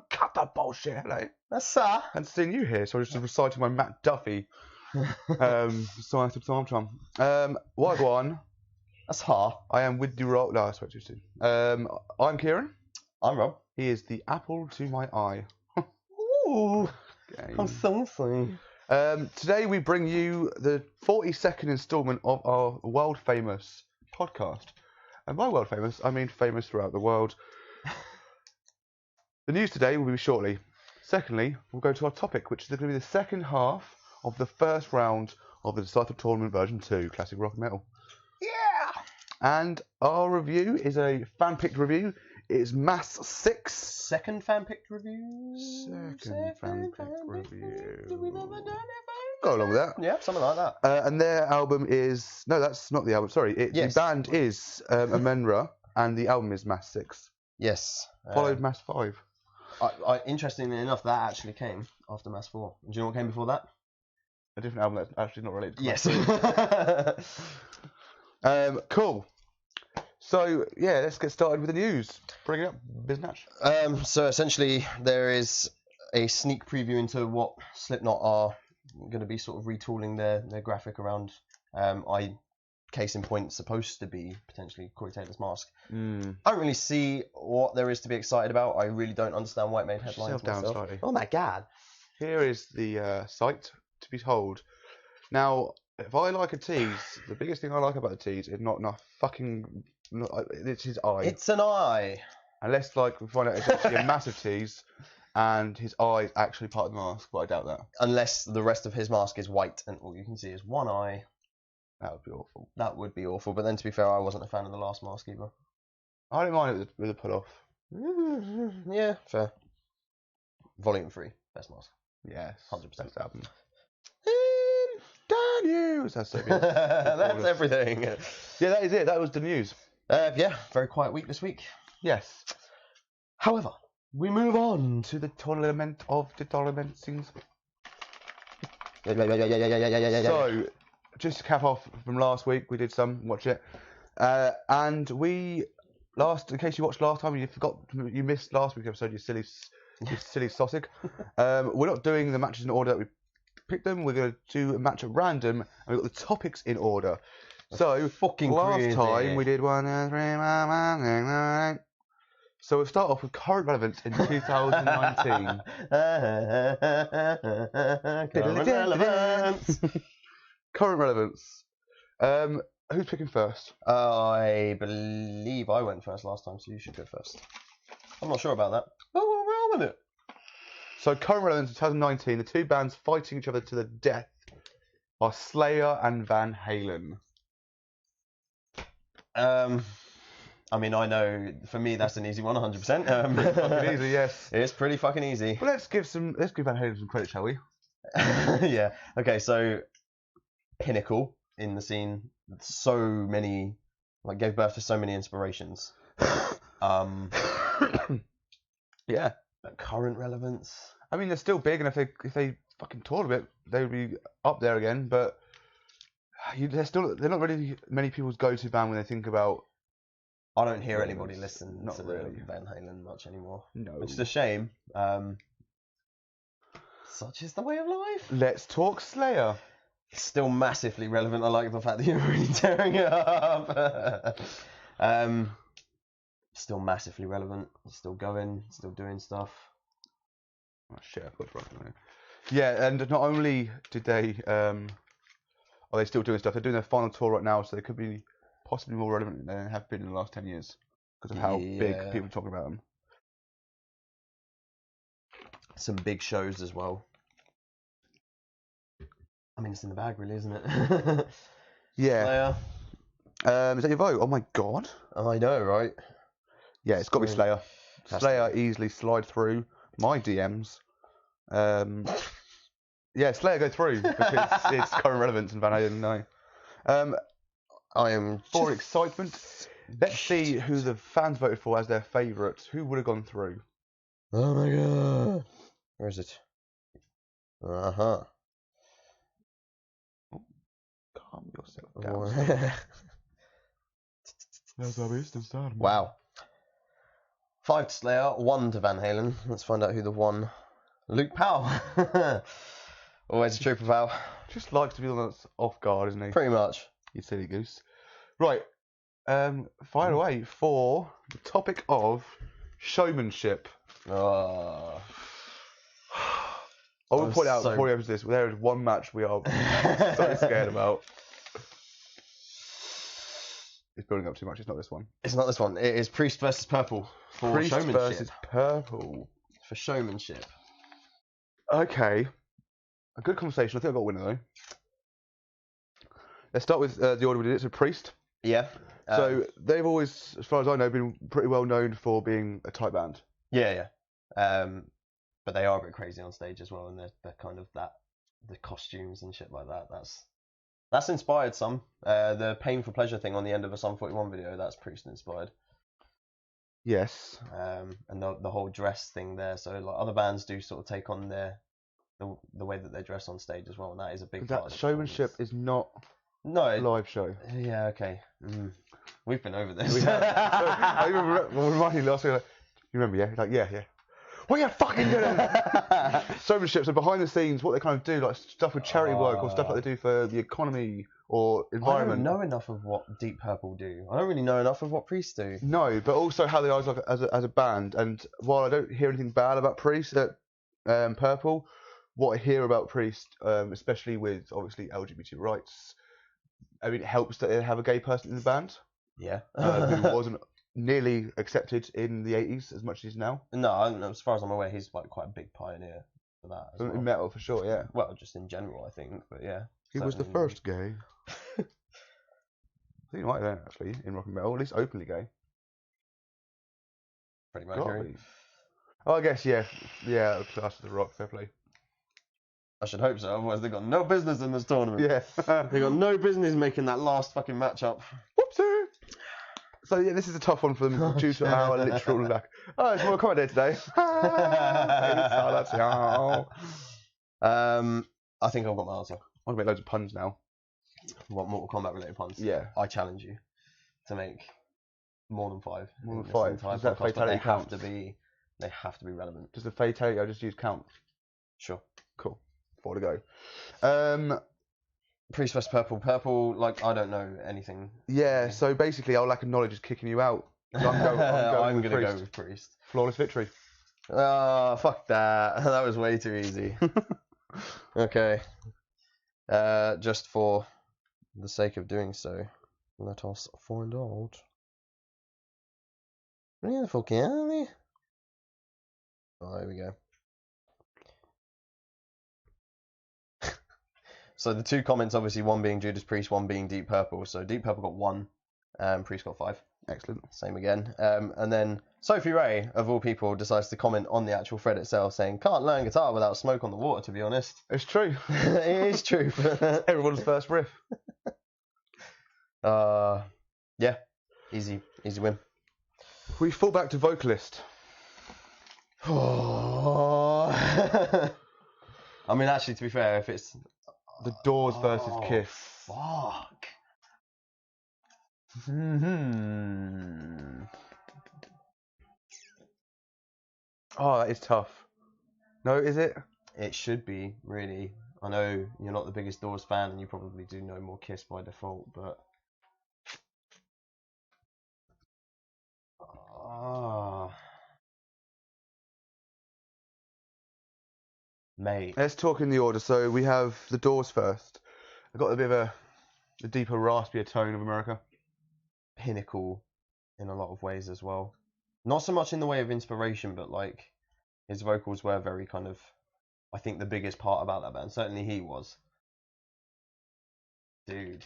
Cut the bullshit, hello. That's sir. And seeing you here, so I was just reciting my Matt Duffy. Science of Tom. Wagwan. That's ha. I am with the roll. No, I spoke too soon. I'm Kieran. I'm Rob. He is the apple to my eye. Ooh. Game. I'm so sorry. Today we bring you the 42nd instalment of our world famous podcast. And by world famous, I mean famous throughout the world. The news today will be shortly. Secondly, we'll go to our topic, which is going to be the second half of the first round of the Decisive Tournament version 2, Classic Rock and Metal. Yeah. And our review is a fan-picked review. It is Mass 6. Second fan-picked review. Second fan-picked review. Do we never done it? Go along with that. Yeah, something like that. And their album is... No, that's not the album. Sorry. Yes. The band is Amenra, and the album is Mass 6. Yes. Followed Mass 5. Interestingly enough, that actually came after Mass 4. Do you know what came before that? A different album that's actually not related to Yes. Cool. So, yeah, let's get started with the news. Bring it up, Biznatch. So essentially, there is a sneak preview into what Slipknot are going to be sort of retooling their graphic around. Case in point, supposed to be potentially Corey Taylor's mask. I don't really see what there is to be excited about. I really don't understand why it made headlines myself. Slightly. Oh my god. Here is the site to be told. Now, if I like a tease, the biggest thing I like about the tease is not enough fucking... it's his eye. It's an eye. Unless, like, we find out it's actually a massive tease and his eye is actually part of the mask, but I doubt that. Unless the rest of his mask is white and all you can see is one eye. That would be awful. That would be awful. But then, to be fair, I wasn't a fan of the last mask either. I don't mind it with a pull-off. Yeah, fair. Volume 3, best mask. Yes, 100%. Best album. The news. That's so good. That's everything. Yeah, that is it. That was the news. Yeah, very quiet week this week. Yes. However, we move on. To the tournament of the tournamentings. Yeah. So, just to cap off from last week, we did some, watch it. And we, in case you watched last time, you missed last week's episode, you silly sausage. We're not doing the matches in order that we picked them. We're going to do a match at random, and we've got the topics in order. So, fucking last crazy. time we did 1, 2, 3, 1, 2, 3. So we'll start off with current relevance in 2019. Current relevance. Current relevance. Who's picking first? I believe I went first last time, so you should go first. I'm not sure about that. Oh, we're on with it. So current relevance in 2019, the two bands fighting each other to the death are Slayer and Van Halen. I mean, I know for me that's an easy one, 100%. Fucking easy, yes. It's pretty fucking easy. Well, let's give Van Halen some credit, shall we? Yeah. Okay, so pinnacle in the scene. So many, gave birth to so many inspirations. Yeah. Current relevance. I mean, they're still big, and if they fucking toured a bit, they would be up there again. But they're not really many people's go-to band when they think about. I don't hear anybody listen Not to really. Van Halen much anymore. No. Which is a shame. Such is the way of life. Let's talk Slayer. Still massively relevant. I like the fact that you're really tearing it up. Still massively relevant. Still going. Still doing stuff. Oh shit! I put it wrong. Yeah, and not only did they are they still doing stuff? They're doing their final tour right now, so they could be possibly more relevant than they have been in the last 10 years because of how big people are talking about them. Some big shows as well. I mean, it's in the bag, really, isn't it? Yeah. Slayer. Is that your vote? Oh my god. I know, right? Yeah, it's got to be Slayer. Has Slayer easily slide through my DMs. Yeah, Slayer go through because it's current relevance and Van Halen. No. I am For excitement, let's see who the fans voted for as their favourite. Who would have gone through? Oh my god. Where is it? Uh-huh. Calm yourself down. Wow. 5 to Slayer, 1 to Van Halen. Let's find out who the 1. Luke Powell. Always a trooper, pal. Just likes to be on us off guard, isn't he? Pretty much. You silly goose. Right. Fire away for the topic of showmanship. Oh. I will point out before we open this, there is one match we are so scared about. It's building up too much. It's not this one. It's not this one. It is Priest versus Purple for Priest showmanship. versus Purple. For showmanship. Okay. A good conversation. I think I got a winner though. Let's start with the order we did it. So Priest. Yeah. So they've always, as far as I know, been pretty well known for being a tight band. Yeah. But they are a bit crazy on stage as well, and they're kind of the costumes and shit like that. That's inspired some. The Pain for Pleasure thing on the end of a Sum 41 video, that's Priest inspired. Yes. And the whole dress thing there. So like other bands do sort of take on the way that they dress on stage as well, and that is a big part of That the showmanship is not a live show. Yeah, okay. We've been over this. We have. I even remind you last week. Like, you remember? Yeah. Like yeah. What are you fucking doing? Showmanship. So behind the scenes, what they kind of do, like stuff with charity work or stuff like they do for the economy or environment. I don't know enough of what Deep Purple do. I don't really know enough of what Priest do. No, but also how they are as a band. And while I don't hear anything bad about Priest at Purple, what I hear about Priest, especially with obviously LGBT rights, I mean, it helps that they have a gay person in the band. Yeah. Who wasn't nearly accepted in the 80s as much as he is now. No, as far as I'm aware, he's like quite a big pioneer for that. As well. In metal, for sure, yeah. Well, just in general, I think, but yeah. He was the first gay. I think right there, actually, in rock and metal, at least openly gay. Pretty much. Oh, I guess, yeah, class of the rock, fair play. I should hope so, otherwise they've got no business in this tournament. Yeah. They've got no business making that last fucking matchup. Whoopsie! So yeah, this is a tough one for them due to our literal lack. Oh, it's more Kombat Day today. I think I've got my answer. I'm gonna make loads of puns now. What Mortal Kombat related puns? Yeah. I challenge you to make more than 5. More than 5. Does that fatality count? They have to be relevant. Does the fatality I just use count? Sure. Cool. 4 to go. Priest vs Purple. Purple, like, I don't know anything. Yeah, so basically our lack of knowledge is kicking you out. I'm going to go with Priest. Flawless victory. Oh, fuck that. That was way too easy. Okay. Just for the sake of doing so, let us find out. Where the fuck are they? Oh, there we go. So the 2 comments, obviously, one being Judas Priest, one being Deep Purple. So Deep Purple got 1, Priest got 5. Excellent. Same again. And then Sophie Ray, of all people, decides to comment on the actual thread itself, saying, "Can't learn guitar without smoke on the water, to be honest." It's true. It is true. Everyone's first riff. Yeah. Easy win. We fall back to vocalist. I mean, actually, to be fair, if it's The Doors versus Kiss. Fuck. Oh, that is tough. No, is it? It should be, really. I know you're not the biggest Doors fan and you probably do know more Kiss by default, but... Mate. Let's talk in the order. So we have the Doors first. I've got a bit of a deeper, raspier tone of America. Pinnacle in a lot of ways as well. Not so much in the way of inspiration, but like his vocals were very kind of, I think, the biggest part about that band. Certainly he was. Dude.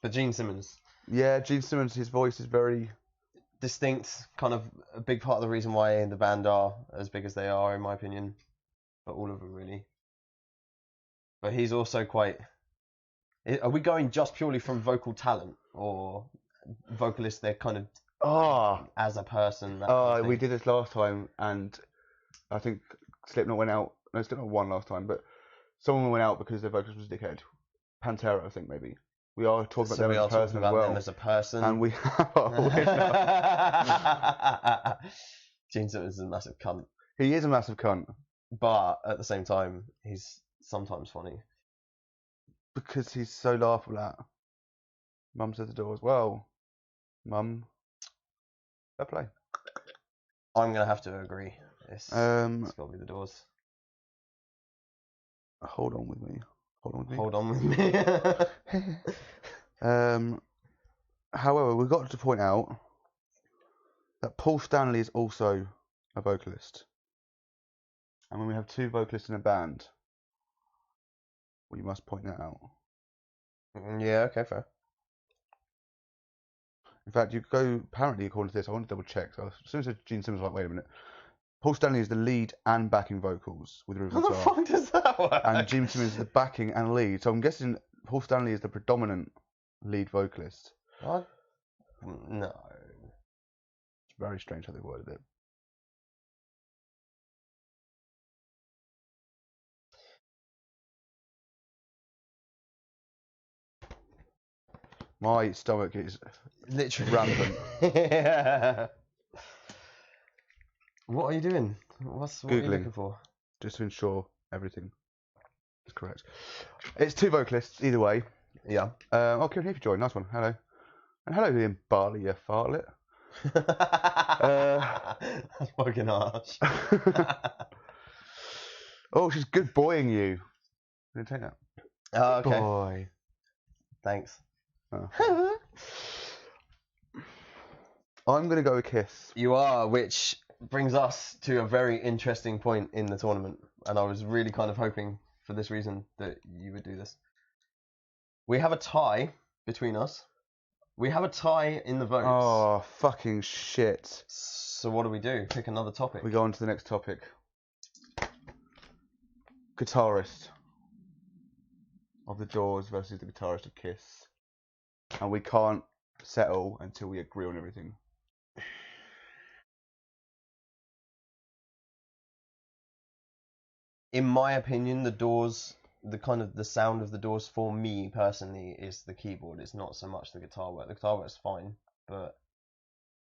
But Gene Simmons. Yeah, Gene Simmons, his voice is very distinct, kind of a big part of the reason why the band are as big as they are, in my opinion. But all of them, really. But he's also quite... Are we going just purely from vocal talent, or vocalists, they're kind of as a person? We did this last time, and I think Slipknot went out. No, Slipknot won last time, but someone went out because their vocalist was a dickhead. Pantera, I think, maybe. We are talking about So them we as are a person talking as about well. them as a person. And we have our winner. Gene Simmons is a massive cunt. He is a massive cunt. But at the same time, he's sometimes funny. Because he's so laughable at. Mum's at the door as well. Mum. Fair play. I'm going to have to agree. It's got to be the Doors. Hold on with me. Hold on with me. However, we've got to point out that Paul Stanley is also a vocalist. And when we have two vocalists in a band, we must point that out. Yeah, okay, fair. In fact, you go, apparently, according to this, I want to double check. So as soon as Gene Simmons was like, wait a minute. Paul Stanley is the lead and backing vocals with the How the fuck does that work? And Gene Simmons is the backing and lead. So I'm guessing Paul Stanley is the predominant lead vocalist. What? No. It's very strange how they worded it. My stomach is Literally rampant. Yeah. What are you doing? What are you Googling. looking for? Just to ensure everything is correct. It's two vocalists, either way. Yeah. Oh, Kieran, here you join. Nice one. Hello. And hello, Ian Barley, you fartlet. That's fucking harsh. Oh, she's good boying you. I'm going to take that. Oh, okay. Boy. Thanks. Oh. I'm going to go with Kiss. You are, which brings us to a very interesting point in the tournament. And I was really kind of hoping for this reason that you would do this. We have a tie between us. We have a tie in the votes. Oh, fucking shit. So what do we do? Pick another topic. We go on to the next topic. Guitarist of the Doors versus the guitarist of Kiss. And we can't settle until we agree on everything. In my opinion, the Doors, the sound of the Doors for me personally is the keyboard. It's not so much the guitar work. The guitar work's fine, but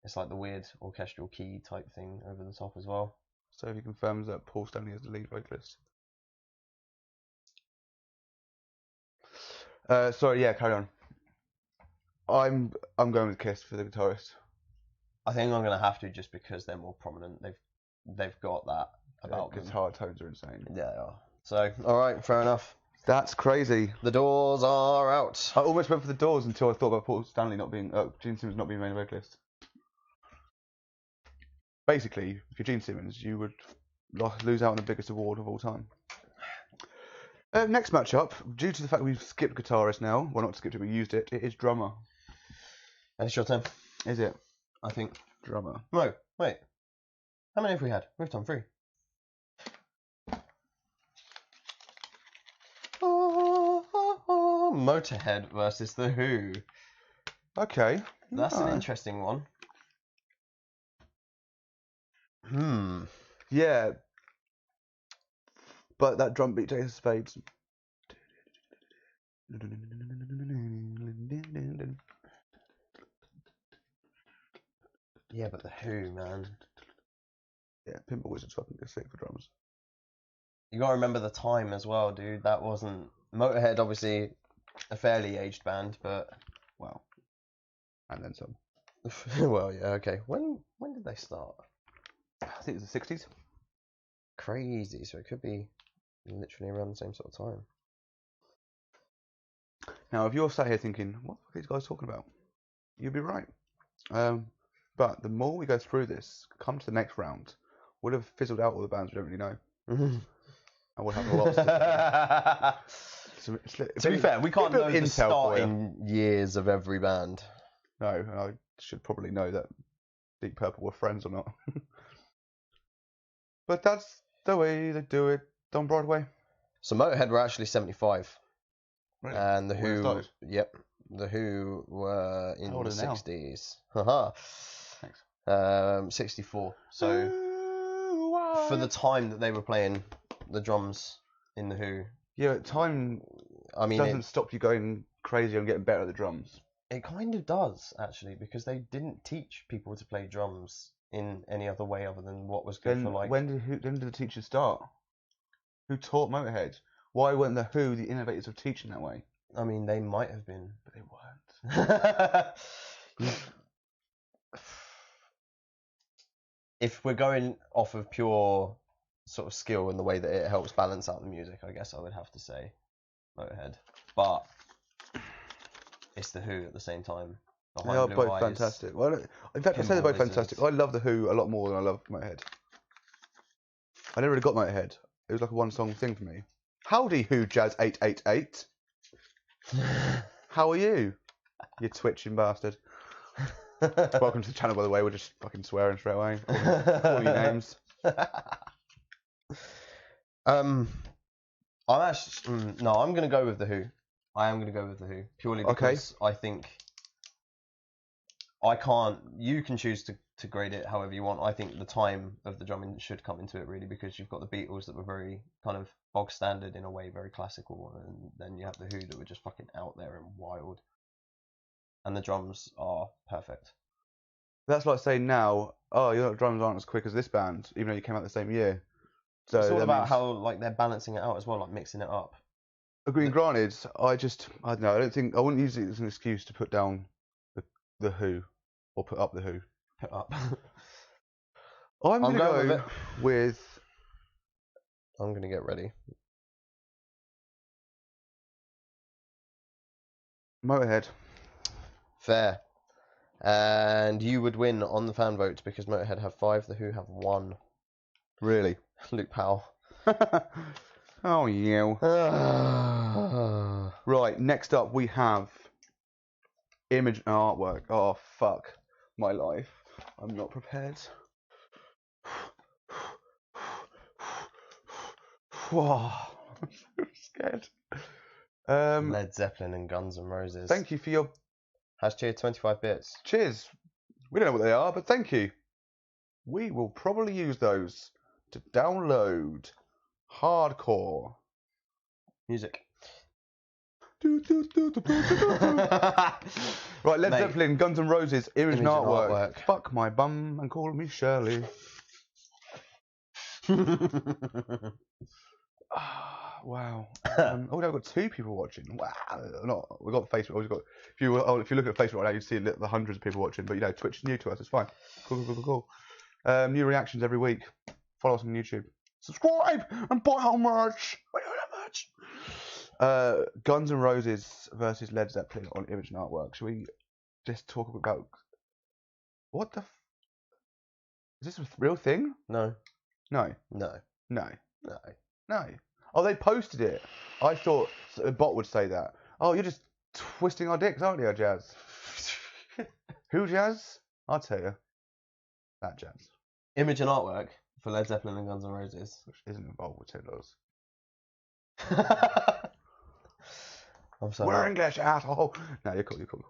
it's like the weird orchestral key type thing over the top as well. So he confirms that Paul Stanley is the lead vocalist. Sorry, yeah, carry on. I'm going with Kiss for the guitarist. I think I'm gonna have to just because they're more prominent. They've got that about them. Guitar tones are insane. Yeah, they are. So, all right, fair enough. That's crazy. The Doors are out. I almost went for the Doors until I thought about Paul Stanley not being, Gene Simmons not being main vocalist. Basically, if you're Gene Simmons, you would lose out on the biggest award of all time. Next matchup, due to the fact we've skipped guitarist now, well not skipped it, we used it, it is drummer. And it's your turn. Is it? I think. Drummer. No, wait. How many have we had? We've done 3. Motorhead versus The Who. Okay. That's an interesting one. Yeah. But that drum beat, Ace of Spades. Yeah, but The Who, man. Yeah, Pinball Wizard's fucking sick for drums. You gotta remember the time as well, dude. That wasn't... Motorhead, obviously, a fairly aged band, but... Wow. And then some. Well, yeah, okay. When did they start? I think it's the 60s. Crazy, so it could be literally around the same sort of time. Now, if you're sat here thinking, what are these guys talking about? You'd be right. But the more we go through this, come to the next round, we'll have fizzled out all the bands we don't really know. And we'll have a lot of To be fair, we can't know the starting years of every band. No, and I should probably know that Deep Purple were friends or not. But that's the way they do it on Broadway. So Motorhead were actually 75. Really? And The When it Who, started? yep, The Who were in How old the are they now? 60s. Haha. Thanks. 64. So for the time that they were playing the drums in The Who, Yeah, time I mean, doesn't stop you going crazier and getting better at the drums. It kind of does, actually, because they didn't teach people to play drums in any other way other than what was good Then for, like... when did the teachers start? Who taught Motorhead? Why weren't the Who the innovators of teaching that way? I mean, they might have been. But they weren't. If we're going off of pure sort of skill and the way that it helps balance out the music, I guess I would have to say Motorhead. But it's the Who at the same time. They are both fantastic. Well, in fact, I say they're both fantastic. I love the Who a lot more than I love Motorhead. I never really got Motorhead. It was like a one-song thing for me. Howdy, Who Jazz 888. How are you? You twitching bastard. Welcome to the channel, by the way. We're just fucking swearing straight away. All your names. I'm going to go with the Who. I am going to go with the Who purely because I think you can choose to grade it however you want. I think the time of the drumming should come into it, really, because you've got the Beatles that were very kind of bog standard in a way, very classical, and then you have the Who that were just fucking out there and wild. And the drums are perfect. That's like saying now, oh, your drums aren't as quick as this band, even though you came out the same year. So it's all about how like they're balancing it out as well, like mixing it up. Agreed. Granted, I don't know. I wouldn't use it as an excuse to put down the Who or put up the Who. Put up. I'm gonna go with. I'm gonna get ready. Motorhead. Fair. And you would win on the fan votes because Motorhead have 5, the Who have 1. Really? Luke Powell. Oh, yeah. Right, next up we have image and artwork. Oh, fuck my life. I'm not prepared. Whoa, I'm so scared. Led Zeppelin and Guns N' Roses. Thank you for your... #cheer 25 bits. Cheers. We don't know what they are, but thank you. We will probably use those to download hardcore music. Right, Led Zeppelin, Guns N' Roses, image and artwork. Fuck my bum and call me Shirley. Wow. Oh, we've got 2 people watching. Wow. We've got Facebook. We've got, if you look at Facebook right now, you'd see the hundreds of people watching. But, Twitch is new to us. It's fine. Cool. New reactions every week. Follow us on YouTube. Subscribe and buy our merch. Guns N' Roses versus Led Zeppelin on image and artwork. Should we just talk about... What the... Is this a real thing? No. No. No. No. No. No. Oh, they posted it. I thought a bot would say that. Oh, you're just twisting our dicks, aren't you, Jazz? Who, Jazz? I'll tell you. That Jazz. Image and artwork for Led Zeppelin and Guns N' Roses. Which isn't involved with $10. I'm sorry. We're English, asshole. No, you're cool. Cool.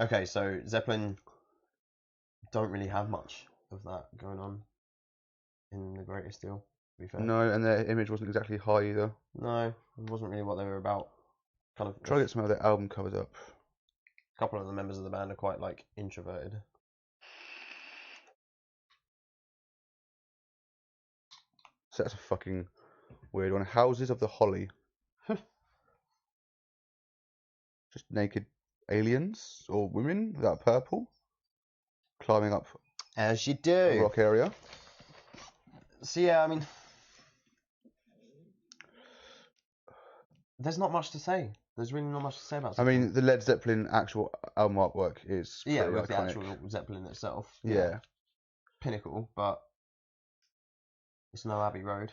Okay, so Zeppelin don't really have much of that going on in The Greatest Deal, to be fair. No, and their image wasn't exactly high either. No, it wasn't really what they were about. Kind of. Try to get some of their album covers up. A couple of the members of the band are quite like introverted. So that's a fucking weird one. Houses of the Holly. Just naked aliens or women that are purple climbing up as you do a rock area. So yeah, I mean, there's not much to say. There's really not much to say about Zeppelin. I mean, the Led Zeppelin actual album artwork is pretty iconic. The actual Zeppelin itself. Yeah. Pinnacle, but it's no Abbey Road.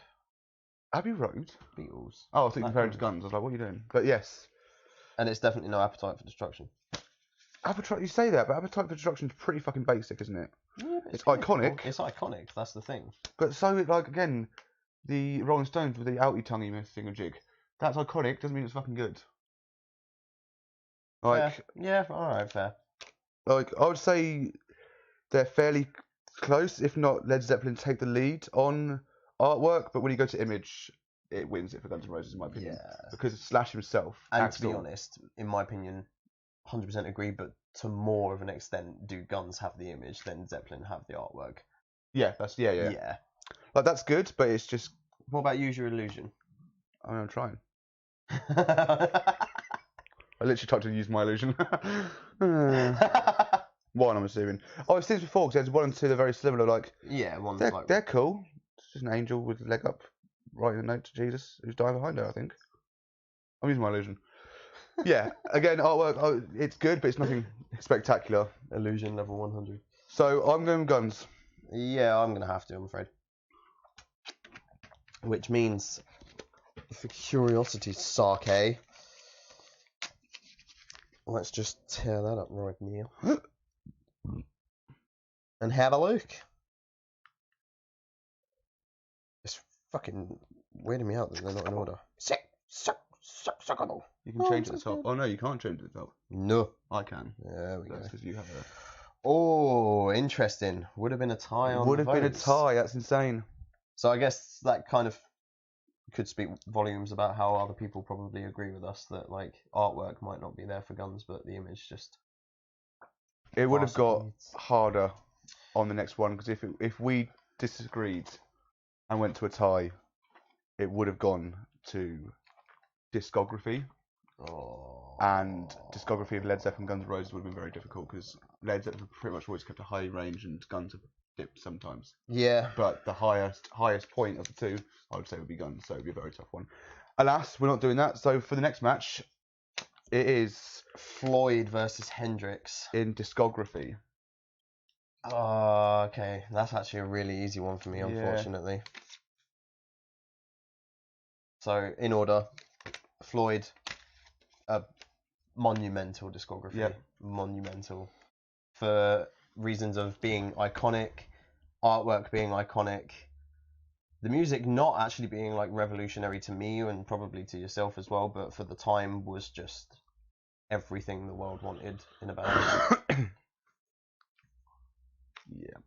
Abbey Road? Beatles. Oh, I think comparing to Guns. I was like, what are you doing? But yes. And it's definitely no Appetite for Destruction. Appetite, you say that, but Appetite for Destruction is pretty fucking basic, isn't it? Yeah, it's iconic. It's iconic, that's the thing. But so, like, again, the Rolling Stones with the outy tonguey thingamajig. That's iconic, doesn't mean it's fucking good. Like, yeah, alright, fair. Like, I would say they're fairly close. If not, Led Zeppelin take the lead on artwork. But when you go to image, it wins it for Guns N' Roses, in my opinion. Yeah. Because Slash himself. And to be honest, in my opinion, 100% agree. But to more of an extent, do Guns have the image than Zeppelin have the artwork? Yeah, that's yeah. Like that's good, but it's just. What about Use Your Illusion? I'm trying. I literally tried to use my illusion. One, I'm assuming. Oh, I've seen this before because there's 1 and 2. They're very similar. Like, yeah, one's they're cool. It's just an angel with a leg up, writing a note to Jesus, who's dying behind her. I think. I'm using my illusion. Yeah. Again, artwork. It's good, but it's nothing spectacular. Illusion level 100. So I'm going Guns. Yeah, I'm gonna have to. I'm afraid. Which means, for curiosity's sake, let's just tear that up right now and have a look. It's fucking weirding me out that they're not in order. You can change it at the top. Oh no, you can't change it at the top. No. I can. There we go. That's because you have a... Oh, interesting. Would have been a tie on Would the have been a votes. tie. That's insane. So I guess that kind of could speak volumes about how other people probably agree with us that like artwork might not be there for Guns, but the image just. It would have got harder on the next one because if we disagreed and went to a tie, it would have gone to discography. Oh. And discography of Led Zeppelin, Guns N' Roses would have been very difficult because Led Zeppelin pretty much always kept a high range and Guns have dipped sometimes. Yeah. But the highest point of the two, I would say, would be Guns, so it would be a very tough one. Alas, we're not doing that. So for the next match, it is Floyd versus Hendrix in discography. Oh, okay. That's actually a really easy one for me, unfortunately. So in order, Floyd, a monumental discography. Yep. Monumental. For reasons of being iconic, artwork being iconic, the music not actually being like revolutionary to me and probably to yourself as well, but for the time was just everything the world wanted in a band. Yeah.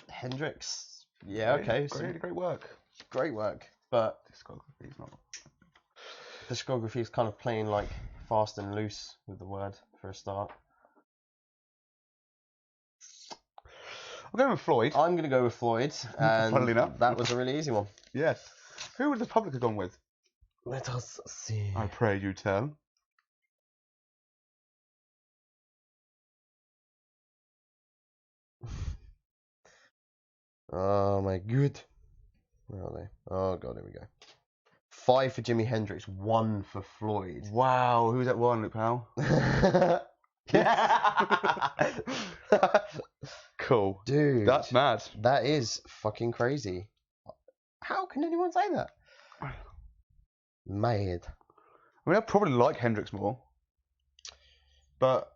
Hendrix. Yeah, okay. Great work. Great work. But discography is not. Discography is kind of playing like fast and loose with the word for a start. I'm going with Floyd. I'm going to go with Floyd, and Funnily enough, that was a really easy one. Yes. Who would the public have gone with? Let us see. I pray you tell. Oh my god. Where are they? Oh god, here we go. 5 for Jimi Hendrix, 1 for Floyd. Wow, who's that one, Luke Powell? Cool. Dude. That's mad. That is fucking crazy. How can anyone say that? Mad. I mean, I probably like Hendrix more. But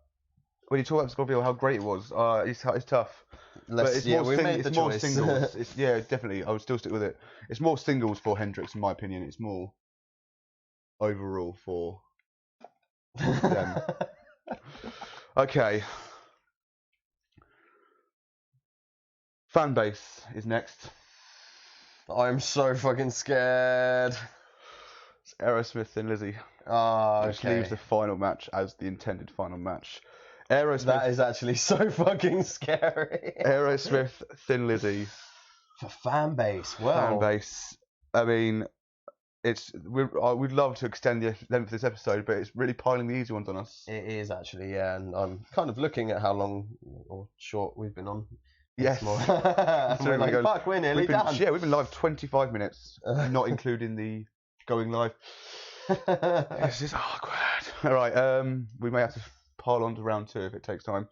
when you talk about discography, how great it was, it's tough. But it's more singles. Yeah, definitely. I would still stick with it. It's more singles for Hendrix, in my opinion. It's more overall for them. Okay. Fan base is next. I'm so fucking scared. It's Aerosmith and Lizzie. Ah, Which leaves the final match as the intended final match. Aerosmith. That is actually so fucking scary. Aerosmith, Thin Lizzy. For fan base, well. Fan base. I mean, we'd love to extend the length of this episode, but it's really piling the easy ones on us. It is actually, yeah, and I'm kind of looking at how long or short we've been on. Yes. We're like, fuck, we're nearly done. Yeah, we've been live 25 minutes, not including the going live. This is awkward. All right, we may have to pile on to round 2 if it takes time,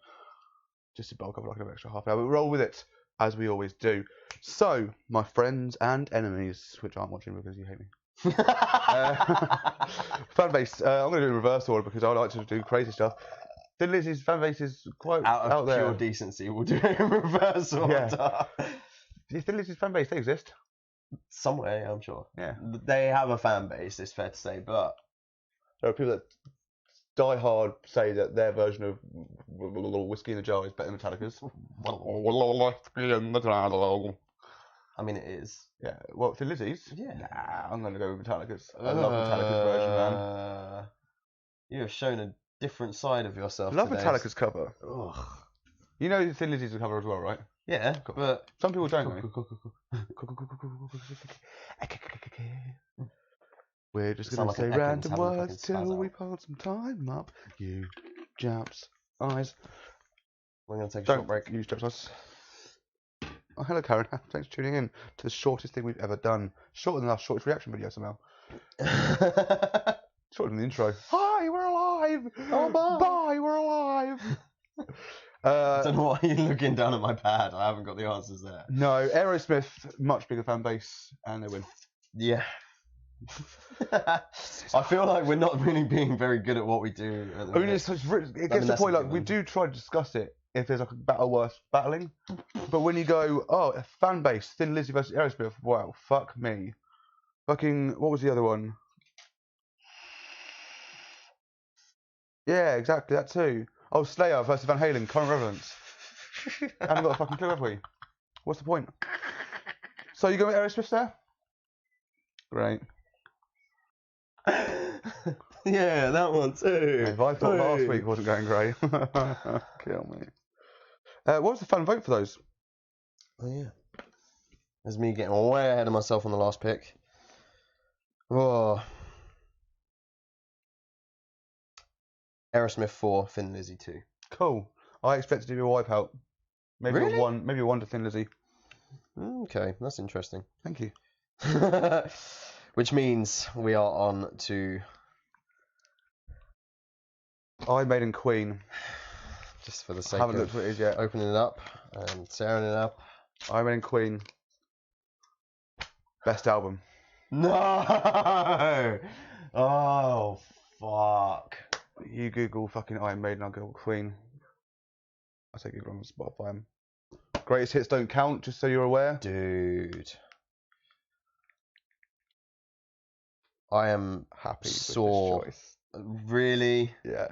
just to bulk up like an extra half hour. But roll with it, as we always do. So, my friends and enemies, which aren't watching because you hate me. Fan base. I'm going to do it in reverse order because I like to do crazy stuff. Thin Lizzy's fan base is quite out there. Pure decency, we'll do it in reverse order. Yeah. Thin Lizzy's fan base, they exist. Somewhere, I'm sure. Yeah. They have a fan base, it's fair to say, but there are people that die hard say that their version of Whiskey in the Jar is better than Metallica's. I mean, it is. Yeah, well, Thin Lizzy's? Yeah. Nah, I'm going to go with Metallica's. I love Metallica's version, man. You have shown a different side of yourself Love today. Metallica's cover. Ugh. You know Thin Lizzy's a cover as well, right? Yeah, but... Some people don't, We're just going to say random words till we pull some time up. You, Japs, eyes. We're going to take a Don't short break. use Japs, eyes. Oh, hello, Karen. Thanks for tuning in to the shortest thing we've ever done. Shorter than our shortest reaction video, somehow. Shorter than the intro. Hi, we're alive! Oh, bye! Bye, we're alive! I don't know why you're looking down at my pad. I haven't got the answers there. No, Aerosmith, much bigger fan base, and they win. Yeah. I feel like we're not really being very good at what we do. I mean, it gets to the point, like, we do try to discuss it if there's like a battle worth battling. But when you go, oh, a fan base, Thin Lizzy versus Aerosmith, wow, fuck me. Fucking, what was the other one? Yeah, exactly, that too. Oh, Slayer versus Van Halen, Current Relevance. Haven't got a fucking clue, have we? What's the point? So you going with Aerosmith there? Great. Yeah, that one too. If I thought last week wasn't going great, kill me. What was the fan vote for those? Oh yeah. There's me getting way ahead of myself on the last pick. Oh. Aerosmith 4, Thin Lizzy 2. Cool. I expected to be a wipeout. Maybe Really? maybe a one to Thin Lizzy. Okay, that's interesting. Thank you. Which means we are on to Iron Maiden Queen. just for the sake Haven't of looked what it is yet. opening it up and tearing it up. Iron Maiden Queen. Best album. No! Oh, fuck. You Google fucking Iron Maiden, I'll Google Queen. I say Google on Spotify. Greatest hits don't count, just so you're aware. Dude. I am Happy sore. with this choice. Really? Yeah.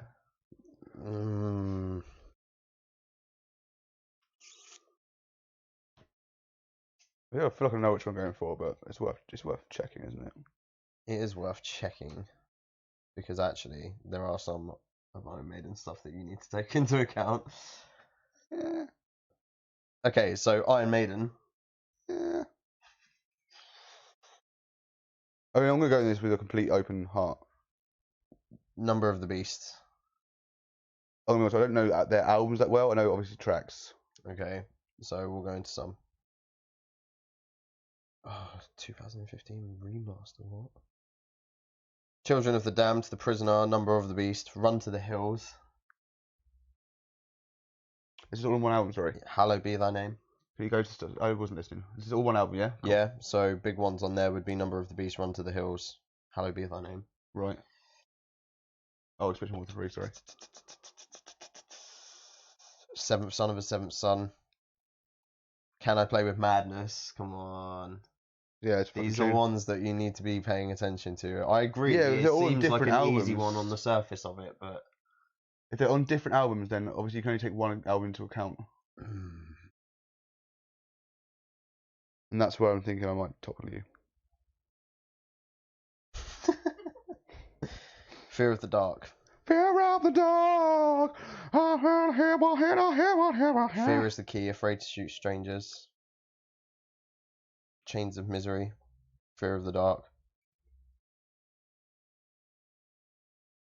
Yeah, I feel like I know which one I'm going for, but it's worth checking, isn't it? It is worth checking. Because actually, there are some of Iron Maiden stuff that you need to take into account. Yeah. Okay, so Iron Maiden. Yeah. I mean, I'm going to go in this with a complete open heart. Number of the Beast. I don't know their albums that well. I know obviously tracks. Okay, so we'll go into some. Oh, 2015 remaster, what? Children of the Damned, The Prisoner, Number of the Beast, Run to the Hills. This is all in one album, sorry. Hallowed Be Thy Name. Can you go to... I wasn't listening. This is all one album, yeah? Cool. Yeah, so big ones on there would be Number of the Beast, Run to the Hills, Hallowed Be Thy Name. Right. Oh, it's one with 3, sorry. Seventh Son of a Seventh Son. Can I Play with Madness? Come on. Yeah, it's These are ones that you need to be paying attention to. I agree. Yeah, it they're all seems like different an albums. easy one on the surface of it, but if they're on different albums, then obviously you can only take one album into account. And that's where I'm thinking I might top on you. Fear of the Dark. Fear of the dark. Fear is the Key. Afraid to Shoot Strangers. Chains of Misery. Fear of the Dark.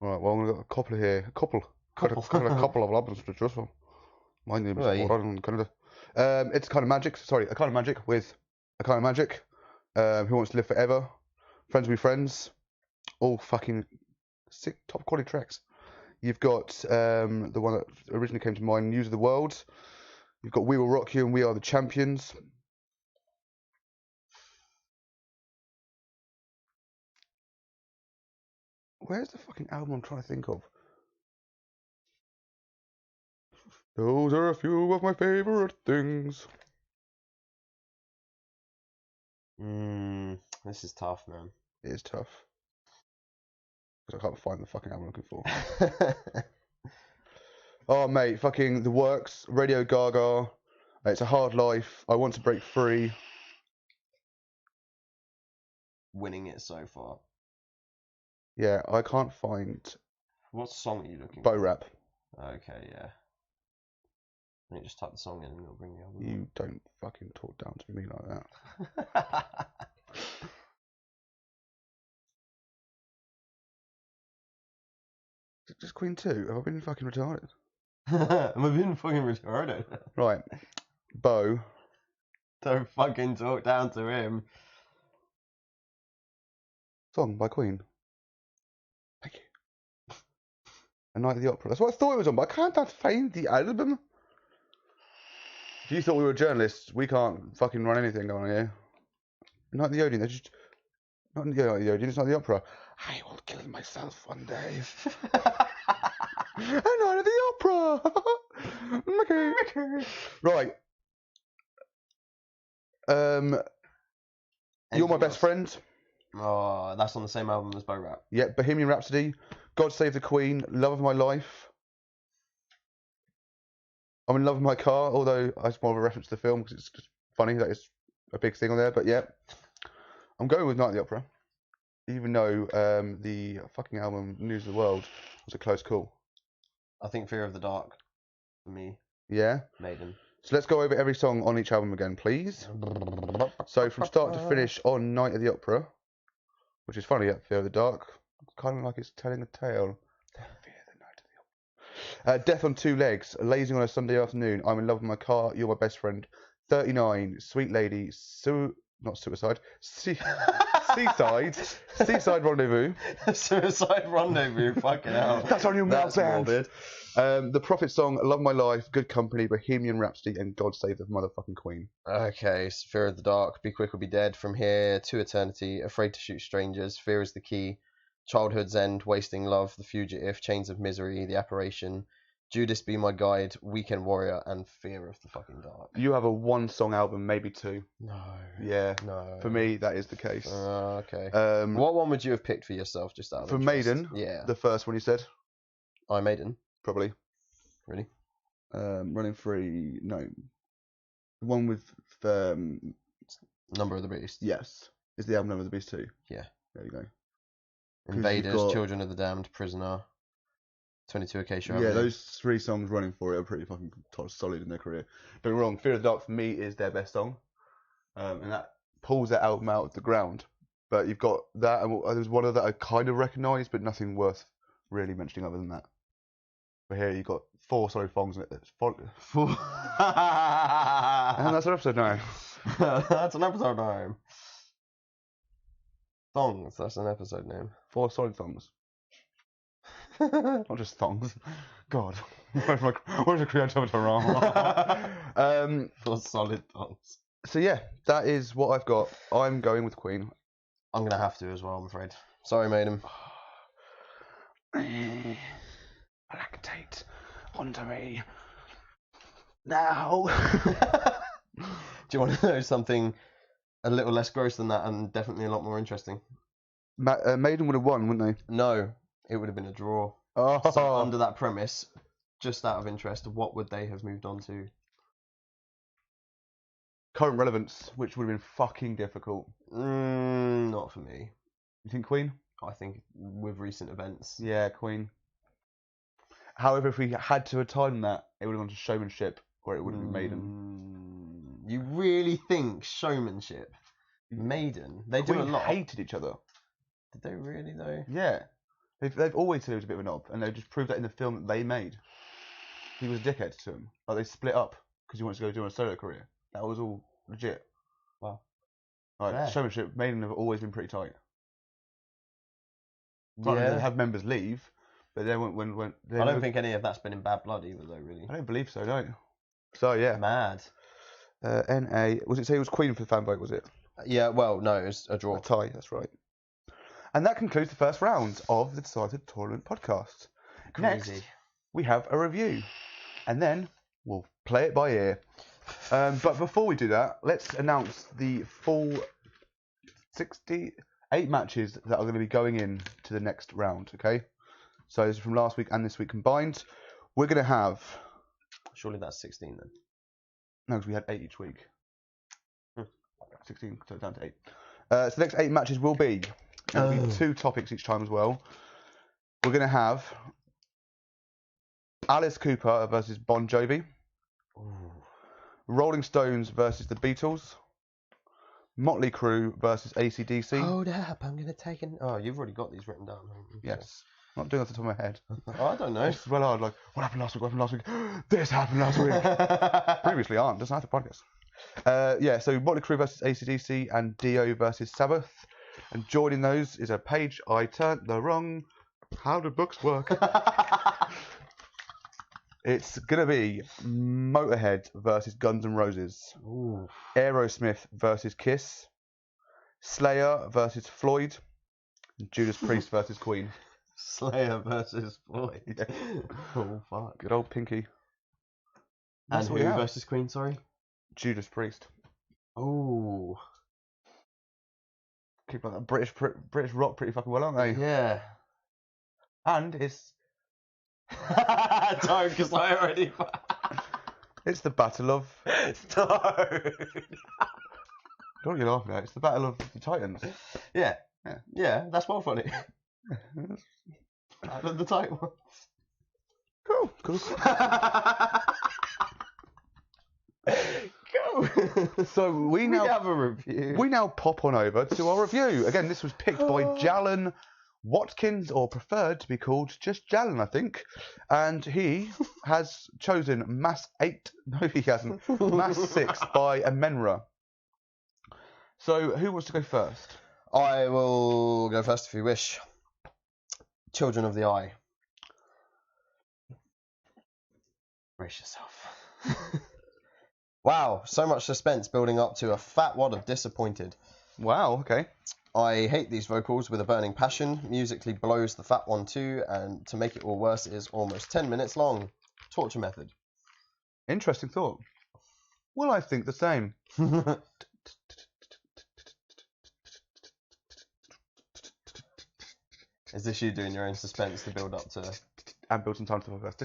Right, well, we've got a couple here. A couple of albums to choose from. My name is Oran Canada. It's a Kind of Magic. Sorry, A Kind of Magic with A Kind of Magic. Who Wants to Live Forever? Friends Will Be Friends. All fucking sick, top quality tracks. You've got the one that originally came to mind, News of the World. You've got We Will Rock You and We Are the Champions. Where's the fucking album I'm trying to think of? Those are a few of my favourite things. This is tough, man. It is tough. because I can't find the fucking album I'm looking for. Oh, mate, fucking The Works, Radio Gaga, It's a Hard Life, I Want to Break Free. Winning it so far. Yeah, I can't find What song are you looking Bo for? Rap. Okay, yeah. Let me just type the song in and it'll bring the album. You don't fucking talk down to me like that. Is it just Queen 2? Have I been fucking retarded? Am I being fucking retarded? Right. Bo. Don't fucking talk down to him. Song by Queen. Thank you. A Night at the Opera. That's what I thought it was on, but I can't find the album. If you thought we were journalists, we can't fucking run anything on here. Night at the Odeon, they're just... Not the Night at the Odeon, it's not the opera. I will kill myself one day. A Night at the Opera! Okay. Right. You're My Best Friend. Oh, that's on the same album as Bo Rap. Yeah, Bohemian Rhapsody, God Save the Queen, Love of My Life. I'm in love with my car, although it's more of a reference to the film because it's just funny that it's a big thing on there. But yeah, I'm going with Night at the Opera, even though the fucking album News of the World was a close call. I think Fear of the Dark for me. Yeah. Maiden. So let's go over every song on each album again, please. So from start to finish on Night at the Opera, which is funny, Fear of the Dark, kind of like it's telling a tale. Fear the Night of the Opera. Death on Two Legs, Lazing on a Sunday Afternoon, I'm in Love with My Car, You're My Best Friend, 39, Sweet Lady, not Suicide, Seaside Rendezvous. Suicide Rendezvous, fucking hell. That's on your mouth, morbid. The Prophet Song, Love My Life, Good Company, Bohemian Rhapsody, and God Save the Motherfucking Queen. Okay, so Fear of the Dark, Be Quick or Be Dead, From Here to Eternity, Afraid to Shoot Strangers, Fear is the Key, Childhood's End, Wasting Love, The Fugitive, Chains of Misery, The Apparition, Judas Be My Guide, Weekend Warrior, and Fear of the fucking Dark. You have a one-song album, maybe two. No. Yeah. No. For me, that is the case. Okay. Um, What one would you have picked for yourself, just out of for interest? Maiden, Yeah. the first one you said, I Maiden. probably. Really? Running Free, no. The one with, Number of the Beast. yes, is the album Number of the Beast 2. Yeah. There you go. Invaders, got- Children of the Damned, Prisoner, 22 Acacia Yeah, Avenue. those three songs running for it are pretty fucking solid in their career. Don't get me wrong, Fear of the Dark for me is their best song. And that pulls that album out of the ground. But you've got that, and there's one of that I kind of recognise, but nothing worth really mentioning other than that. But here you've got four songs in it. And that's our episode now. That's an episode name. Thongs, that's an episode name. 4 solid songs. Not just thongs. God. Where's the creativity wrong? 4 solid thongs. So yeah, that is what I've got. I'm going with Queen. I'm going to have to as well, I'm afraid. Sorry, Maiden. Lactate onto me. Now. Do you want to know something a little less gross than that and definitely a lot more interesting? Maiden would have won, wouldn't they? No, it would have been a draw. Oh. So under that premise, just out of interest, what would they have moved on to? Current relevance, which would have been fucking difficult. Not for me. You think Queen? I think with recent events. Yeah, Queen. However, if we had to have timed that, it would have gone to Showmanship, or it would have been Maiden. You really think Showmanship? Maiden? They do a Queen lot. hated each other. Did they really though? Yeah. They've always said he was a bit of a knob, and they just proved that in the film that they made. He was a dickhead to him. Like, they split up because he wanted to go do a solo career. That was all legit. Wow. Like, Yeah. Showmanship, Maiden have always been pretty tight. Yeah. They have members leave, but then when I don't think any of that's been in bad blood either though, really. I don't believe so, no. So yeah. Mad. NA, was it say it was Queen for the fan vote, was it? Yeah, well, no, it was a draw. A tie, that's right. And that concludes the first round of the Decided Tournament podcast. Crazy. Next, we have a review, and then we'll play it by ear. But before we do that, let's announce the full 8 matches that are going to be going in to the next round. Okay, so this is from last week and this week combined. We're going to have. Surely that's 16 then. No, because we had 8 each week. Hmm. 16, so down to 8. So the next 8 matches will be. There'll be 2 topics each time as well. We're going to have Alice Cooper versus Bon Jovi. Ooh. Rolling Stones versus the Beatles. Motley Crue versus AC/DC. Hold up, I'm going to take an... Oh, you've already got these written down, haven't you? Yes. I'm not doing that off the top of my head. Oh, I don't know. It's well hard, like, what happened last week? What happened last week? This happened last week. Previously on, doesn't have to podcast. Yeah, so Motley Crue versus AC/DC and Dio versus Sabbath. And joining those is a page I turned the wrong. How do books work? It's going to be Motorhead versus Guns N' Roses. Ooh. Aerosmith versus Kiss. Slayer versus Floyd. And Judas Priest versus Queen. Slayer versus Floyd. Yeah. Oh, fuck. Good old Pinky. And That's who what we have. versus Queen, sorry? Judas Priest. Oh. Keep like that British rock pretty fucking well, aren't they? Yeah. And it's Don't, because I already... it's the Battle of. Don't. Don't you laughing at? It's the Battle of the Titans. Yeah. Yeah. Yeah, that's well funny. The tight one. Cool. Go. So we now have a review. we now pop on over to our review. Again, this was picked by Jalen Watkins, or preferred to be called just Jalen, I think. And he has chosen Mass 8. No, he hasn't. Mass 6 by Amenra. So who wants to go first? I will go first if you wish. Children of the Eye. Brace yourself. Wow, so much suspense building up to a fat wad of disappointed. Wow, okay. I hate these vocals with a burning passion. Musically blows the fat one too, and to make it all worse, it is almost 10 minutes long. Torture method. Interesting thought. Well, I think the same. Is this you doing your own suspense to build up to... And build some time to first.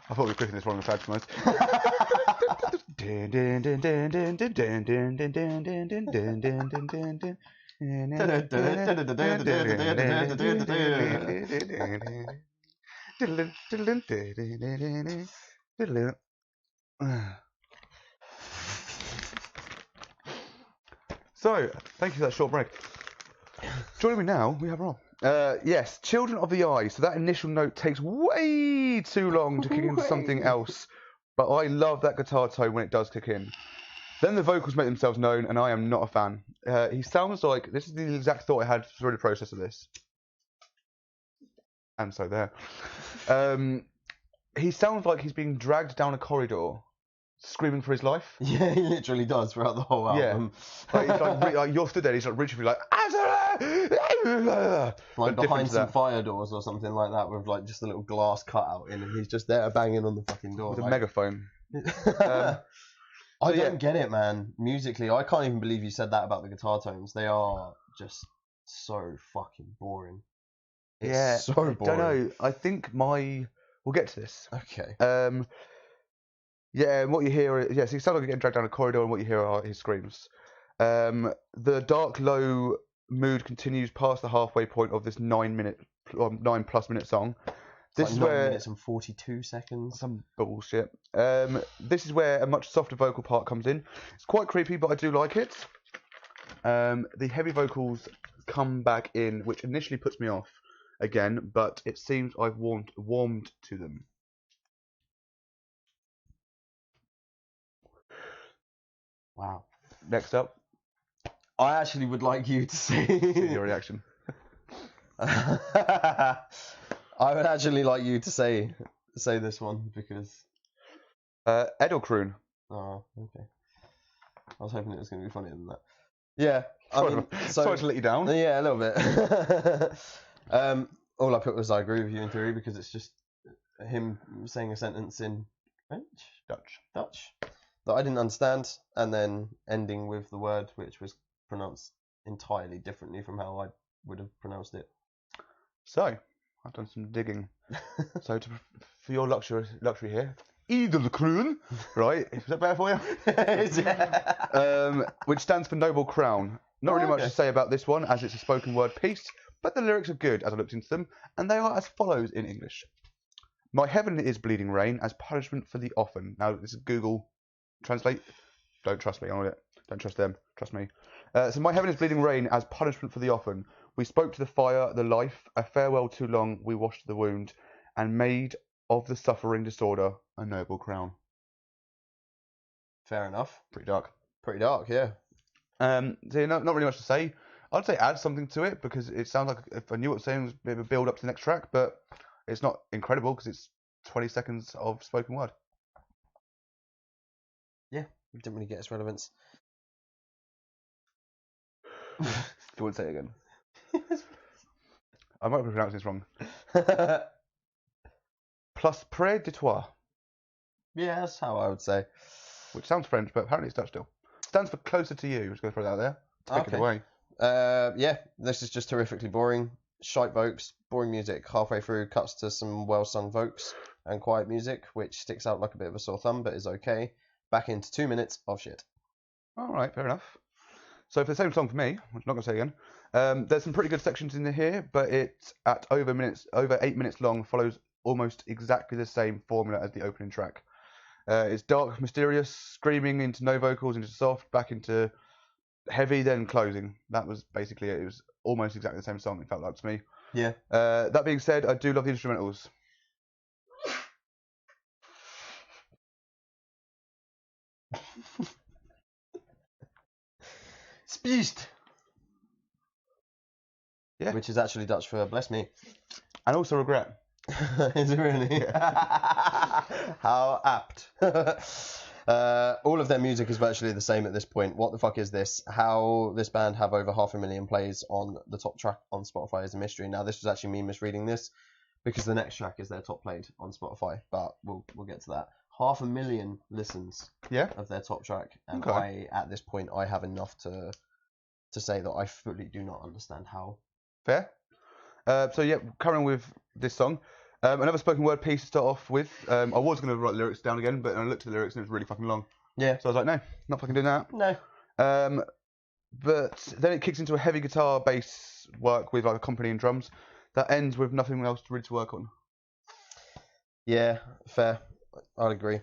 I thought we were clicking this wrong on the side tonight. So, thank you for that short break. Joining me now, we have Rob. Yes, Children of the Eye. So that initial note takes way too long to kick into something else. But I love that guitar tone when it does kick in. Then the vocals make themselves known, and I am not a fan. He sounds like... This is the exact thought I had through the process of this. And so there. He sounds like he's being dragged down a corridor, screaming for his life. Yeah, he literally does throughout the whole album. Yeah. Like, he's like you're stood there, he's like reaching for you, like behind some fire doors or something like that, with like just a little glass cutout in, and he's just there banging on the fucking door. With a megaphone. I don't get it, man. Musically, I can't even believe you said that about the guitar tones. They are just so fucking boring. It's so boring. I don't know. I think we'll get to this. Okay. Yeah, and what you hear is, yes, he sounds like he's getting dragged down a corridor, and what you hear are his screams. The dark, low mood continues past the halfway point of this 9+ minute song. This is 9 where minutes and 42 seconds. Some bullshit. This is where a much softer vocal part comes in. It's quite creepy, but I do like it. The heavy vocals come back in, which initially puts me off again, but it seems I've warmed to them. Wow. Next up, I actually would like you to say your reaction. I would actually like you to say this one, because Edelkroon. Oh, okay. I was hoping it was going to be funnier than that. Yeah, Sorry to let you down. Yeah, a little bit. All I put was I agree with you in theory, because it's just him saying a sentence in French, Dutch. Dutch. that I didn't understand, and then ending with the word which was pronounced entirely differently from how I would have pronounced it. So, I've done some digging. So, for your luxury here, Eagle Croon, right? Is that better for you? Which stands for Noble Crown. Not really much to say about this one, as it's a spoken word piece, but the lyrics are good as I looked into them, and they are as follows in English. My heaven is bleeding rain as punishment for the often. Now, this is Google Translate. Don't trust me on it. Don't trust them. Trust me. So my heaven is bleeding rain as punishment for the often. We spoke to the fire, the life, a farewell too long. We washed the wound and made of the suffering disorder a noble crown. Fair enough. Pretty dark. Pretty dark, yeah. So not really much to say. I'd say add something to it because it sounds like if I knew what it was saying, it was a bit of a build up to the next track, but it's not incredible because it's 20 seconds of spoken word. Yeah, didn't really get its relevance. Do you want to say it again? I might be pronouncing this wrong. Plus près de toi. Yeah, that's how I would say. Which sounds French, but apparently it's Dutch still. Stands for closer to you. I'm just going to throw that out there. Take it away. Yeah, this is just terrifically boring. Shite vocals, boring music. Halfway through, cuts to some well-sung vocals and quiet music, which sticks out like a bit of a sore thumb, but is okay. Back into 2 minutes of shit. All right, fair enough. So for the same song for me, which I'm not going to say again, there's some pretty good sections in here, but it's at over 8 minutes long, follows almost exactly the same formula as the opening track. It's dark, mysterious, screaming into no vocals, into soft, back into heavy, then closing. That was basically it. It was almost exactly the same song, it felt like to me. Yeah. That being said, I do love the instrumentals. Spiest. Yeah. Which is actually Dutch for bless me. And also regret. Is it really? How apt. All of their music is virtually the same at this point. What the fuck is this? How this band have over 500,000 plays on the top track on Spotify is a mystery. Now, this was actually me misreading this because the next track is their top played on Spotify, but we'll get to that. 500,000 listens of their top track, and okay. At this point, I have enough to say that I fully do not understand how. Fair. So yeah, carrying with this song. Another spoken word piece to start off with. I was going to write lyrics down again, but I looked at the lyrics and it was really fucking long. Yeah. So I was like, no, not fucking doing that. No. But then it kicks into a heavy guitar bass work with like accompanying drums that ends with nothing else really to work on. Yeah, fair. I'd agree.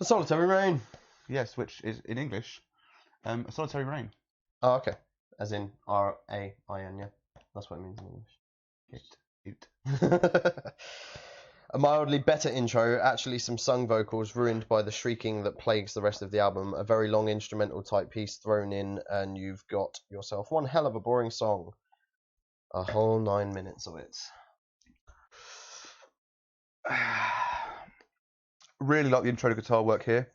A solitary rain. Yes, which is in English, a solitary rain. Oh, okay. As in R-A-I-N, yeah. That's what it means in English. A mildly better intro, actually some sung vocals ruined by the shrieking that plagues the rest of the album, a very long instrumental type piece thrown in, and you've got yourself one hell of a boring song. A whole 9 minutes of it. Really like the intro to guitar work here.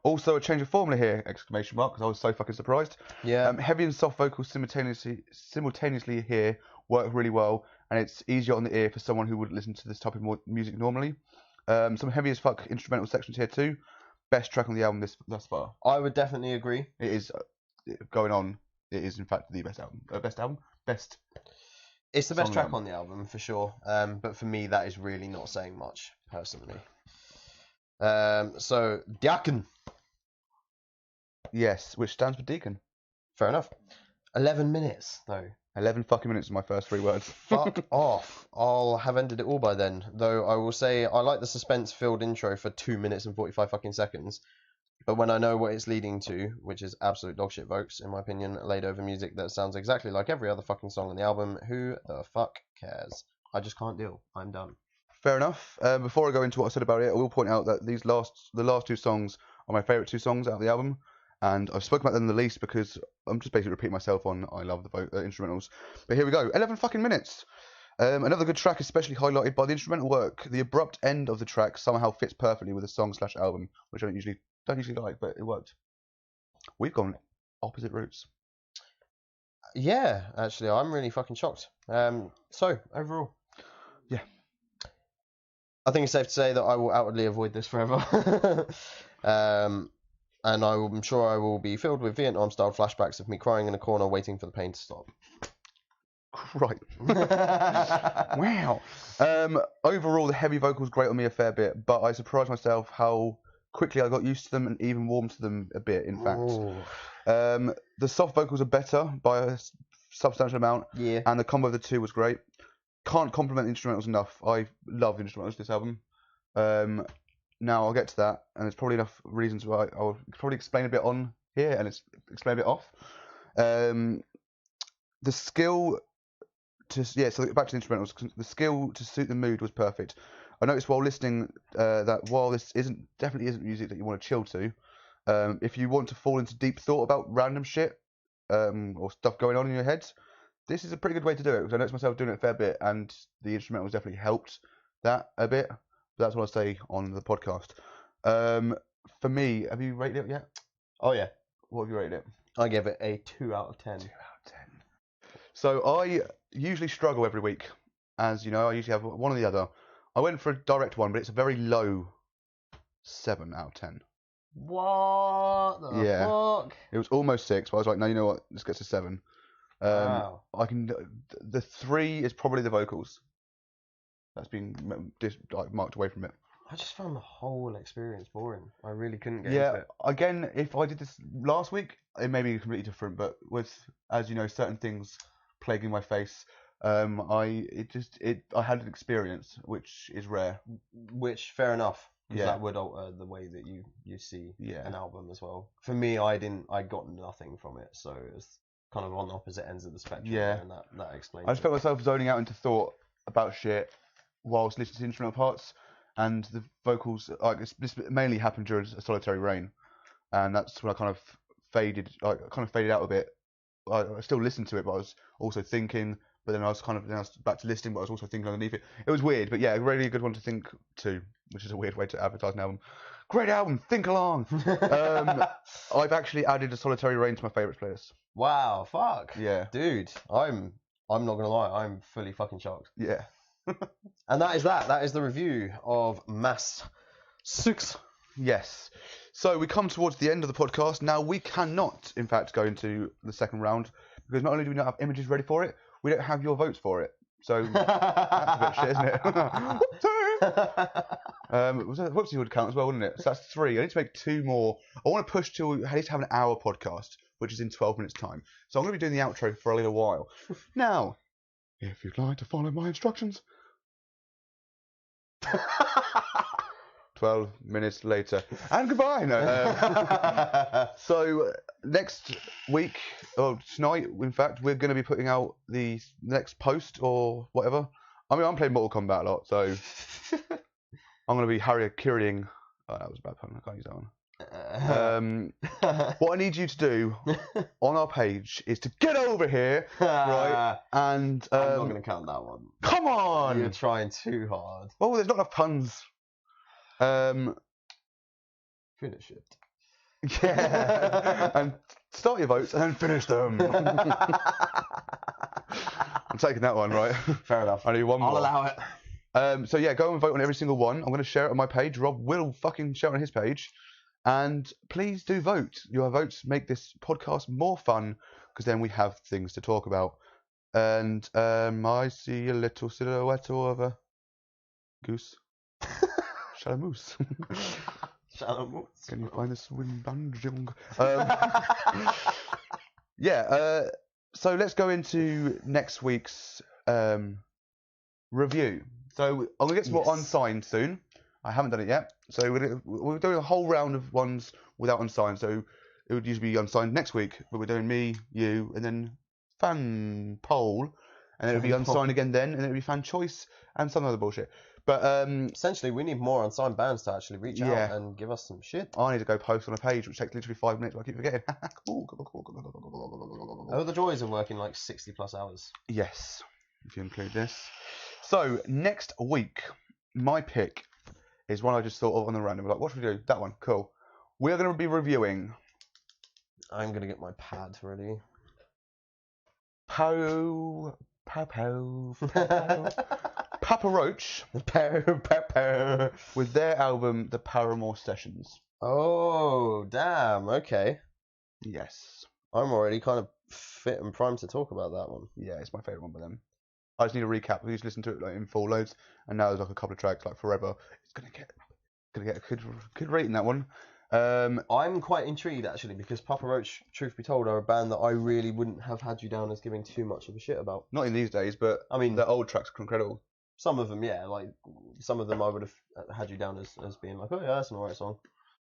Also a change of formula here, exclamation mark, because I was so fucking surprised. Yeah. Heavy and soft vocals simultaneously here work really well, and it's easier on the ear for someone who would listen to this type of music normally. Some heavy as fuck instrumental sections here too. Best track on the album thus far. I would definitely agree. It is going on. It is in fact the best album. Best. It's the best track on the album for sure. But for me, that is really not saying much personally. So Diakon. Yes, which stands for deacon. Fair enough. 11 minutes though. 11 fucking minutes is my first 3 words. Fuck off. I'll have ended it all by then. Though I will say I like the suspense-filled intro for 2 minutes and 45 fucking seconds. But when I know what it's leading to, which is absolute dogshit folks, in my opinion, laid over music that sounds exactly like every other fucking song on the album, who the fuck cares? I just can't deal. I'm done. Fair enough. Before I go into what I said about it, I will point out that the last 2 songs are my favourite 2 songs out of the album. And I've spoken about them the least because I'm just basically repeating myself on I love the instrumentals. But here we go. 11 fucking minutes. Another good track, especially highlighted by the instrumental work. The abrupt end of the track somehow fits perfectly with the song/album, which I don't usually like, but it worked. We've gone opposite routes. Yeah, actually, I'm really fucking shocked. So, overall. Yeah. I think it's safe to say that I will outwardly avoid this forever. And I'm sure I will be filled with Vietnam-style flashbacks of me crying in a corner waiting for the pain to stop. Right. Wow. Overall, the heavy vocals grate on me a fair bit, but I surprised myself how quickly I got used to them and even warmed to them a bit, in fact. Ooh. The soft vocals are better by a substantial amount, Yeah. and the combo of the two was great. Can't compliment the instrumentals enough. I love the instrumentals of this album. Now I'll get to that, and there's probably enough reasons why I'll probably explain a bit on here and explain a bit off. The skill to so back to the instrumentals. The skill to suit the mood was perfect. I noticed while listening that while this definitely isn't music that you want to chill to, if you want to fall into deep thought about random shit or stuff going on in your head, this is a pretty good way to do it. Because I noticed myself doing it a fair bit, and the instrumentals definitely helped that a bit. But that's what I say on the podcast. For me, have you rated it yet? Oh yeah. What have you rated it? I give it a 2 out of 10. 2 out of 10. So I usually struggle every week. As you know, I usually have one or the other. I went for a direct one, but it's a very low 7 out of 10. What the fuck? It was almost 6, but I was like, no, you know what? This gets a 7. Wow. The 3 is probably the vocals. That's been marked away from it. I just found the whole experience boring. I really couldn't get into it. Again, if I did this last week, it may be completely different. But with, as you know, certain things plaguing my face, I had an experience which is rare. Which, fair enough, because that would alter the way that you see an album as well. For me, I got nothing from it, so it's kind of on opposite ends of the spectrum. Yeah, and that explains. I just felt myself zoning out into thought about shit whilst listening to instrumental parts, and the vocals. This mainly happened during A Solitary Reign, and that's when I kind of faded out a bit. I still listened to it, but I was also thinking. But then I was back to listening, but I was also thinking underneath it. It was weird, but yeah, a really good one to think to, which is a weird way to advertise an album. Great album, think along. I've actually added A Solitary Reign to my favourites playlist. Wow, fuck. Yeah. Dude, I'm not gonna lie, I'm fully fucking shocked. Yeah. And that is the review of Mass 6. Yes. So we come towards the end of the podcast. Now we cannot, in fact, go into the second round because not only do we not have images ready for it, we don't have your votes for it. So that's a bit shit, isn't it? Whoopsie would count as well, wouldn't it? So that's 3. I need to make 2 more. I want to push to at least have an hour podcast, which is in 12 minutes' time. So I'm going to be doing the outro for a little while. Now, if you'd like to follow my instructions. 12 minutes later. And goodbye. No, so next week, or tonight, in fact, we're going to be putting out the next post or whatever. I mean, I'm playing Mortal Kombat a lot, so I'm going to be Harry-Kyrying. Oh, that was a bad pun. I can't use that one. What I need you to do on our page is to get over here, right? And I'm not going to count that one. Come on! You're trying too hard. Oh, there's not enough puns. Finish it. Yeah. And start your votes and then finish them. I'm taking that one, right? Fair enough. I need one more. I'll allow it. So yeah, go and vote on every single one. I'm going to share it on my page. Rob will fucking share it on his page. And please do vote. Your votes make this podcast more fun because then we have things to talk about. And I see a little silhouette of a goose. Shalamoose. Shalamoose. Can you find this wind young? Yeah. So let's go into next week's review. So I'm gonna get some more unsigned soon. I haven't done it yet. So we're doing a whole round of ones without unsigned. So it would usually be unsigned next week, but we're doing me, you, and then fan poll, and then it'll be unsigned again then, and it'll be fan choice and some other bullshit. But essentially, we need more unsigned bands to actually reach out and give us some shit. I need to go post on a page, which takes literally 5 minutes. But I keep forgetting. Cool. Oh, the joys of working like 60+ hours. Yes, if you include this. So next week, my pick is one I just thought of on the random. Like, what should we do? That one, cool. We are going to be reviewing. I'm going to get my pad ready. Papa Roach with their album The Paramore Sessions. Oh, damn. Okay. Yes. I'm already kind of fit and primed to talk about that one. Yeah, it's my favourite one by them. I just need a recap. We used to listen to it like in full loads, and now there's like a couple of tracks like Forever. It's gonna get a good rating, that one. I'm quite intrigued actually because Papa Roach, truth be told, are a band that I really wouldn't have had you down as giving too much of a shit about. Not in these days, but I mean, the old tracks are incredible. some of them, yeah, like some of them I would have had you down as being like, oh yeah, that's an alright song.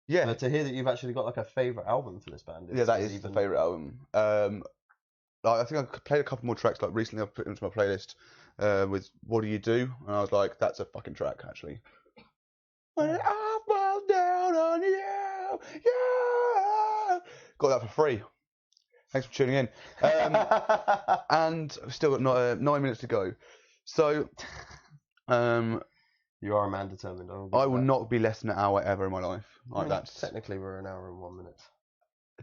Yeah. But to hear that you've actually got like a favourite album for this band, Yeah, that is the favourite album. Like, I think I played a couple more tracks like recently. I've put into my playlist with "What Do You Do," and I was like, "That's a fucking track, actually." When I fall down on you, yeah. Got that for free. Thanks for tuning in. And we've still got 9 minutes to go. So, you are a man determined. I will not be less than an hour ever in my life. Like that's technically we're an hour and 1 minute.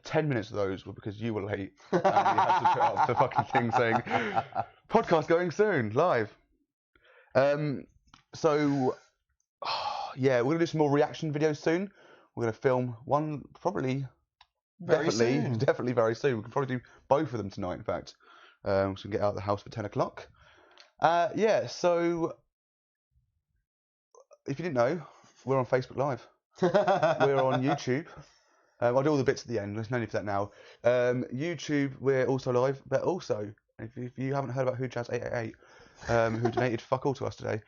10 minutes of those were because you were late and we had to put up the fucking thing saying podcast going soon, live. So yeah, we're gonna do some more reaction videos soon. We're gonna film one definitely very soon. We can probably do both of them tonight, in fact. So we can get out of the house for 10 o'clock. Yeah, so if you didn't know, we're on Facebook Live. We're on YouTube. I'll do all the bits at the end. There's no need for that now. YouTube, we're also live, but also, if you haven't heard about Who Jazz 888, who donated fuck all to us today,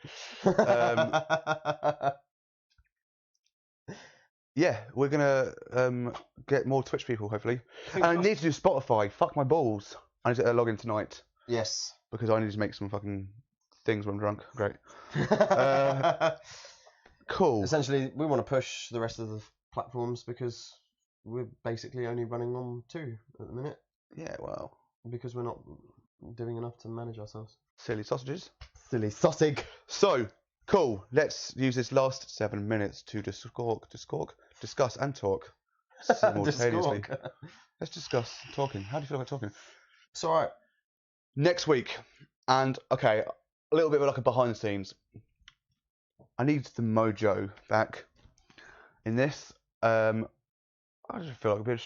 yeah, we're gonna get more Twitch people hopefully. And I need to do Spotify. Fuck my balls. I need to log in tonight. Yes. Because I need to make some fucking things when I'm drunk. Great. Cool. Essentially, we want to push the rest of the platforms because we're basically only running on 2 at the minute. Yeah, well. Because we're not doing enough to manage ourselves. Silly sausages. Silly sausage. So, cool. Let's use this last 7 minutes to discuss and talk simultaneously. Let's discuss talking. How do you feel about talking? It's alright. Next week, and okay, a little bit of like a behind the scenes. I need the mojo back in this. I just feel like a bit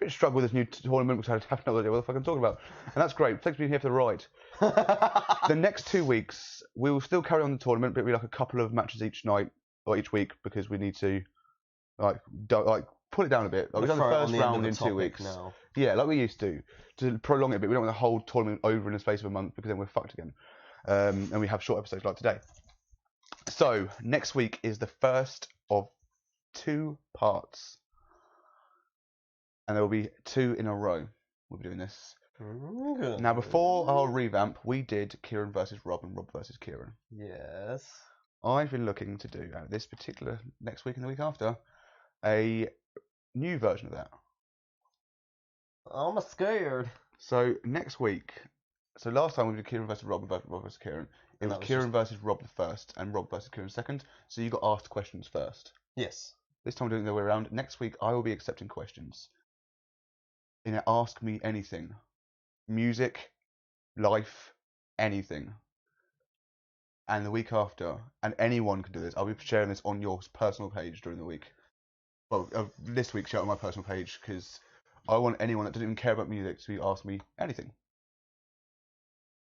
of struggle with this new tournament, which I have no idea what the fuck I'm talking about. And that's great. Thanks for being here for the ride. The next 2 weeks, we will still carry on the tournament, but it'll be like a couple of matches each night or each week because we need to like pull it down a bit. Like, we've done the first round in 2 weeks. Now. Yeah, like we used to prolong it a bit. We don't want the whole tournament over in the space of a month because then we're fucked again. And we have short episodes like today. So next week is the first of 2 parts. And there will be 2 in a row. We'll be doing this. Now, before our revamp, we did Kieran versus Rob and Rob versus Kieran. Yes. I've been looking to do this particular next week and the week after a new version of that. I'm scared. So next week, so last time we did Kieran versus Rob and Rob versus Kieran. It was Kieran versus Rob the first and Rob versus Kieran second. So you got asked questions first. Yes. This time we're doing it the other way around. Next week I will be accepting questions. In a Ask Me Anything. Music, life, anything. And the week after, and anyone can do this, I'll be sharing this on your personal page during the week. Well, this week, share it on my personal page, because I want anyone that doesn't even care about music to ask me anything.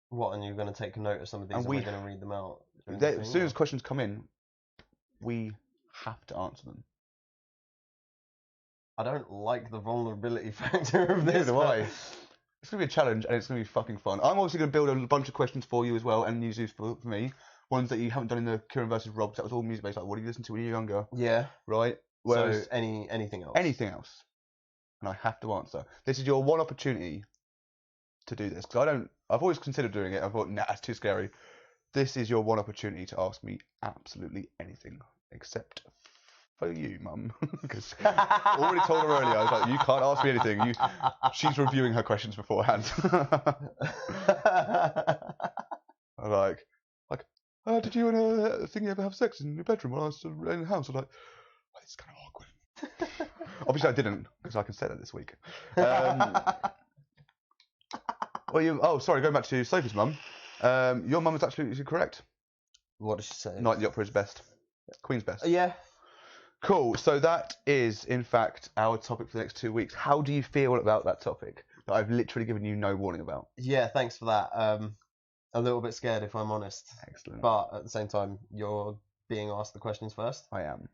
What, and you're going to take note of some of these and we're going to read them out? As soon as questions come in, we have to answer them. I don't like the vulnerability factor of this. Neither do I. It's going to be a challenge and it's going to be fucking fun. I'm also going to build a bunch of questions for you as well and use these for me. Ones that you haven't done in the Kieran versus Rob, because that was all music based. Like, what do you listen to when you're younger? Yeah. Right? Whereas so anything else? Anything else. And I have to answer. This is your one opportunity to do this. Because I've always considered doing it. I thought, nah, it's too scary. This is your one opportunity to ask me absolutely anything. Except for you, Mum. Because I already told her earlier, I was like, you can't ask me anything. She's reviewing her questions beforehand. I'm like, did you and a thingy ever have sex in your bedroom while I was in the house? I'm like, well, it's kind of awkward. Obviously, I didn't, because I can say that this week. Sorry, going back to Sophie's mum. Your mum is absolutely correct. What did she say? Night at the Opera is best. Queen's best. Yeah. Cool. So that is, in fact, our topic for the next 2 weeks. How do you feel about that topic that I've literally given you no warning about? Yeah, thanks for that. A little bit scared, if I'm honest. Excellent. But at the same time, you're being asked the questions first. I am.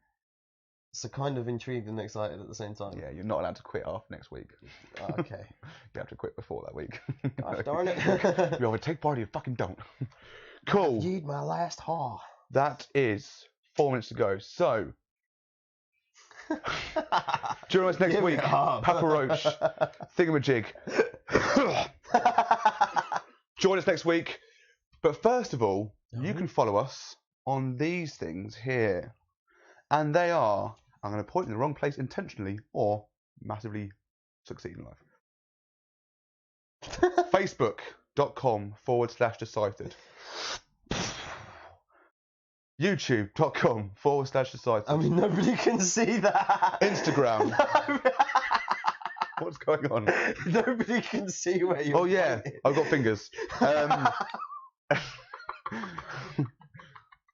So kind of intrigued and excited at the same time. Yeah, you're not allowed to quit after next week. Okay. You have to quit before that week. Gosh darn it. You either take part or you fucking don't. Cool. Yeed my last haw. That is 4 minutes to go. So, join us next Give week. it up. Papa Roach, Thingamajig. Join us next week. But first of all, you can follow us on these things here. And they are, I'm going to point in the wrong place intentionally or massively succeed in life. Facebook.com/Deciphered. YouTube.com/Deciphered. I mean, nobody can see that. Instagram. What's going on? Nobody can see where you're Oh yeah, pointing. I've got fingers.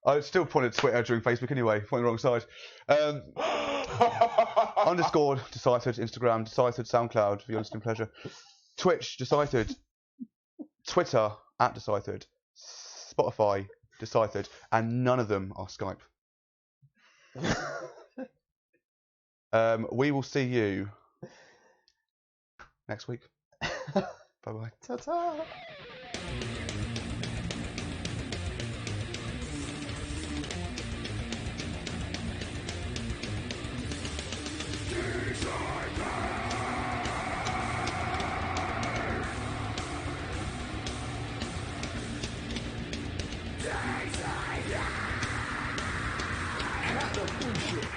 I still pointed Twitter during Facebook anyway, pointing the wrong side. Underscore Deciphered, Instagram Deciphered, SoundCloud for your listening pleasure. Twitch Deciphered, Twitter @Deciphered, Spotify Deciphered, and none of them are Skype. We will see you next week. Bye bye. Ta-ta. Cut the bullshit.